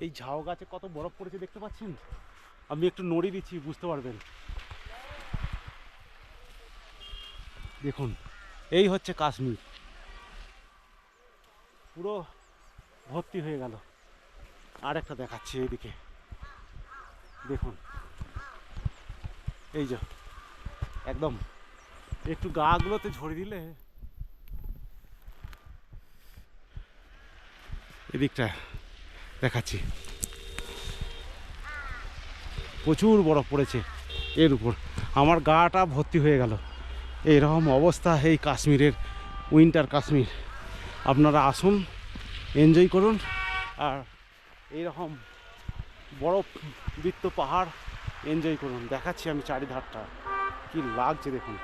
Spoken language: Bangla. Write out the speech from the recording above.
এই ঝাউ গাছে কত বরফ পড়েছে দেখতে পাচ্ছেন। আমি একটু নড়িয়ে দিচ্ছি, বুঝতে পারবেন। দেখুন, এই হচ্ছে কাশ্মীর, পুরো ভর্তি হয়ে গেল। আর একটা দেখাচ্ছি এইদিকে, দেখুন এই যে একদম একটু গাগুলোতে ঝরে দিলে, এদিকটা দেখাচ্ছি, প্রচুর বরফ পড়েছে এর উপর। আমার গাটা ভর্তি হয়ে গেল। এইরকম অবস্থা এই কাশ্মীরের, উইন্টার কাশ্মীর। আপনারা আসুন, এনজয় করুন, আর এইরকম বরফবৃত্ত পাহাড় এনজয় করুন। দেখাচ্ছি আমি চারিধারটা, কি লাগছে দেখুন।